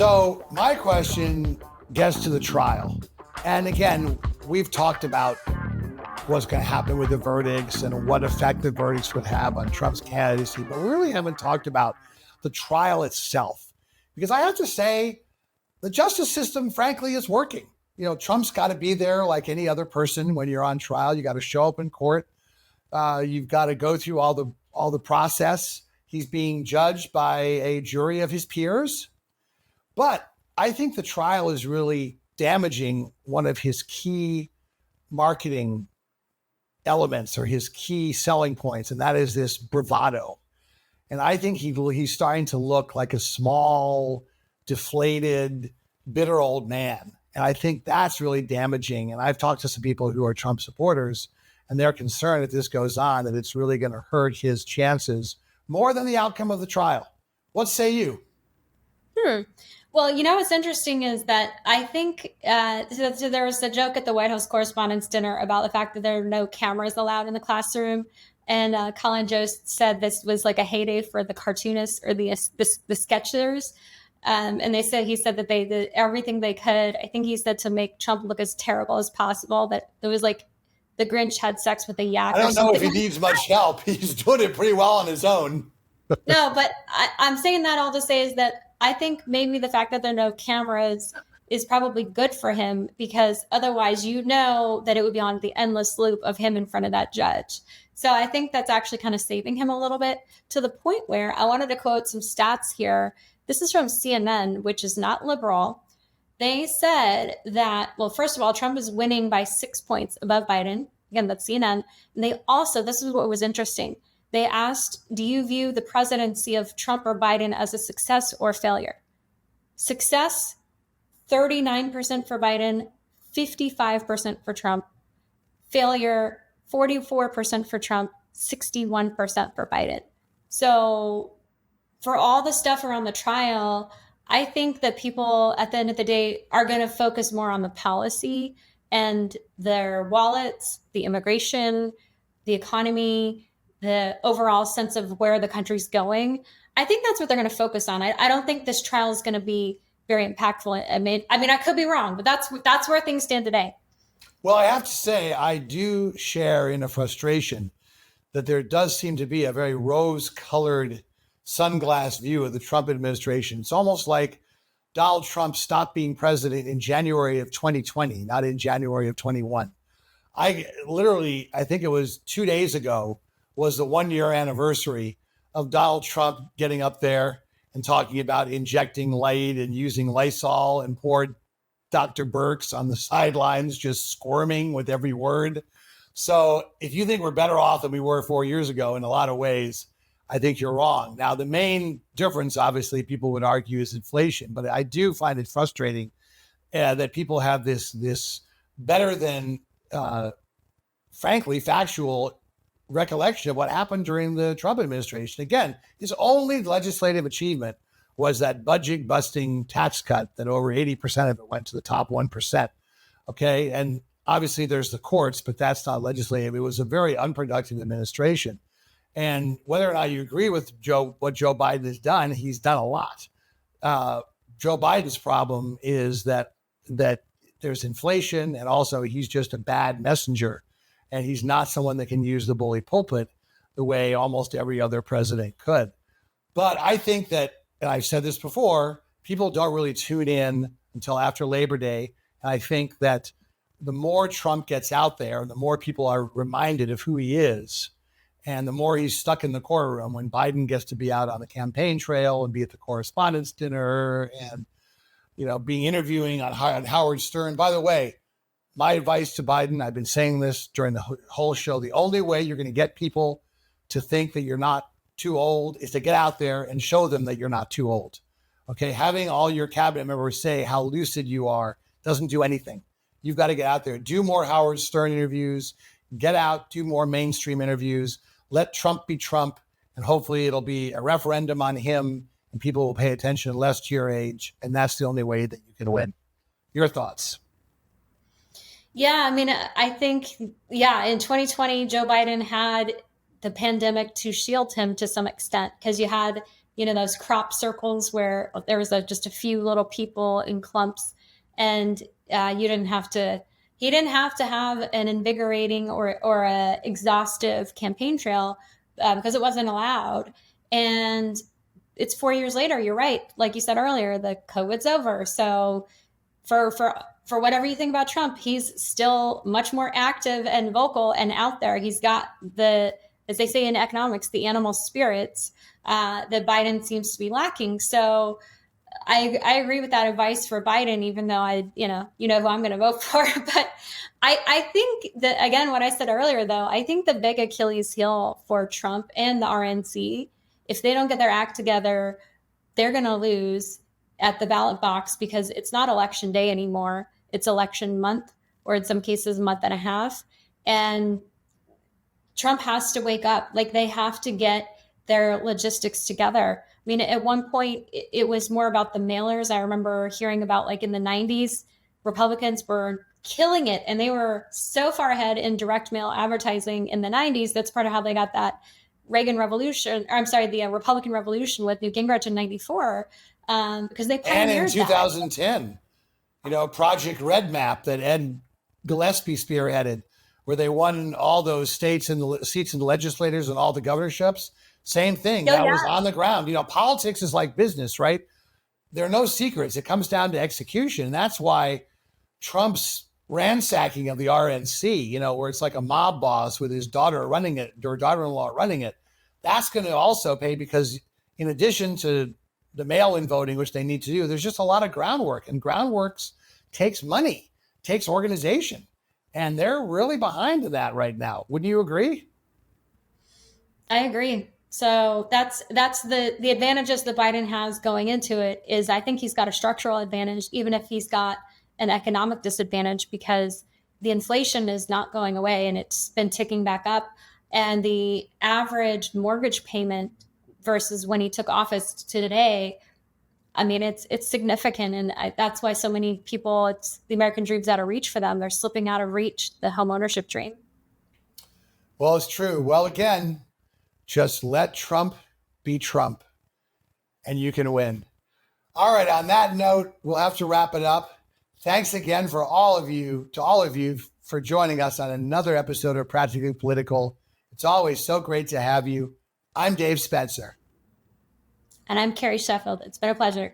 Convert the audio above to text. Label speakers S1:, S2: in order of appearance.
S1: So my question gets to the trial. And again, we've talked about what's going to happen with the verdicts and what effect the verdicts would have on Trump's candidacy, but we really haven't talked about the trial itself. Because I have to say, the justice system, frankly, is working. You know, Trump's got to be there like any other person when you're on trial. You got to show up in court. You've got to go through all the process. He's being judged by a jury of his peers. But I think the trial is really damaging one of his key marketing elements or his key selling points, and that is this bravado. And I think he's starting to look like a small, deflated, bitter old man. And I think that's really damaging. And I've talked to some people who are Trump supporters, and they're concerned if this goes on, that it's really going to hurt his chances more than the outcome of the trial. What say you?
S2: Well, you know, what's interesting is that I think so there was a joke at the White House Correspondents' Dinner about the fact that there are no cameras allowed in the classroom. And Colin Jost said this was like a heyday for the cartoonists or the sketchers. And he said that they did everything they could. I think he said to make Trump look as terrible as possible, that it was like the Grinch had sex with a yak.
S1: I don't know if he needs much help. He's doing it pretty well on his own.
S2: No, but I'm saying that all to say is that I think maybe the fact that there are no cameras is probably good for him, because otherwise, you know, that it would be on the endless loop of him in front of that judge. So I think that's actually kind of saving him a little bit, to the point where I wanted to quote some stats here. This is from CNN, which is not liberal. They said that, well, first of all, Trump is winning by 6 points above Biden. Again, that's CNN. And they also, this is what was interesting. They asked, do you view the presidency of Trump or Biden as a success or failure? Success, 39% for Biden, 55% for Trump. Failure, 44% for Trump, 61% for Biden. So for all the stuff around the trial, I think that people at the end of the day are going to focus more on the policy and their wallets, the immigration, the economy, the overall sense of where the country's going. I think that's what they're going to focus on. I don't think this trial is going to be very impactful. I mean, I could be wrong, but that's where things stand today.
S1: Well, I have to say, I do share in a frustration that there does seem to be a very rose-colored sunglass view of the Trump administration. It's almost like Donald Trump stopped being president in January of 2020, not in January of 21. I think it was 2 days ago, was the 1 year anniversary of Donald Trump getting up there and talking about injecting light and using Lysol, and poor Dr. Birx on the sidelines just squirming with every word. So if you think we're better off than we were 4 years ago in a lot of ways, I think you're wrong. Now, the main difference, obviously, people would argue, is inflation. But I do find it frustrating that people have this better than, frankly, factual recollection of what happened during the Trump administration. Again, his only legislative achievement was that budget busting tax cut that over 80% of it went to the top 1%. Okay. And obviously there's the courts, but that's not legislative. It was a very unproductive administration. And whether or not you agree with what Joe Biden has done, he's done a lot. Joe Biden's problem is that there's inflation, and also he's just a bad messenger. And he's not someone that can use the bully pulpit the way almost every other president could. But I think that, and I've said this before, people don't really tune in until after Labor Day. And I think that the more Trump gets out there, the more people are reminded of who he is, and the more he's stuck in the courtroom when Biden gets to be out on the campaign trail and be at the Correspondents' Dinner and, being interviewing on Howard Stern. By the way, my advice to Biden, I've been saying this during the whole show, the only way you're going to get people to think that you're not too old is to get out there and show them that you're not too old. Okay. Having all your cabinet members say how lucid you are doesn't do anything. You've got to get out there, do more Howard Stern interviews, get out, do more mainstream interviews, let Trump be Trump, and hopefully it'll be a referendum on him and people will pay attention less to your age. And that's the only way that you can win. Your thoughts?
S2: Yeah, I mean, I think, in 2020, Joe Biden had the pandemic to shield him to some extent, because you had those crop circles where there was just a few little people in clumps, and he didn't have to have an invigorating or a exhaustive campaign trail because it wasn't allowed. And it's 4 years later. You're right. Like you said earlier, the COVID's over. So for whatever you think about Trump, he's still much more active and vocal and out there. He's got as they say in economics, the animal spirits that Biden seems to be lacking. So I agree with that advice for Biden, even though who I'm going to vote for. But I think that, again, what I said earlier, though, I think the big Achilles heel for Trump and the RNC, if they don't get their act together, they're going to lose at the ballot box, because it's not election day anymore. It's election month, or in some cases, a month and a half. And Trump has to wake up. Like, they have to get their logistics together. I mean, at one point, it was more about the mailers. I remember hearing about, like, in the 90s, Republicans were killing it, and they were so far ahead in direct mail advertising in the 90s. That's part of how they got that Reagan Revolution, or I'm sorry, the Republican Revolution with Newt Gingrich in 94, because they pioneered
S1: and in 2010, Project Red Map that Ed Gillespie spearheaded, where they won all those states and the seats in the legislators and all the governorships. Same thing. That was on the ground. Politics is like business, right? There are no secrets. It comes down to execution. And that's why Trump's ransacking of the RNC, where it's like a mob boss with his daughter running it, or daughter-in-law running it, that's going to also pay, because in addition to the mail-in voting, which they need to do, there's just a lot of groundwork, and groundworks takes money, takes organization. And they're really behind that right now. Wouldn't you agree?
S2: I agree. So that's the advantages that Biden has going into it. Is I think he's got a structural advantage, even if he's got an economic disadvantage, because the inflation is not going away and it's been ticking back up. And the average mortgage payment versus when he took office to today, I mean, it's significant. And that's why so many people, it's the American dream's out of reach for them. They're slipping out of reach, the home ownership dream.
S1: Well, it's true. Well, again, just let Trump be Trump and you can win. All right. On that note, we'll have to wrap it up. Thanks again to all of you for joining us on another episode of Practically Political. It's always so great to have you. I'm Dave Spencer.
S2: And I'm Carrie Sheffield. It's been a pleasure.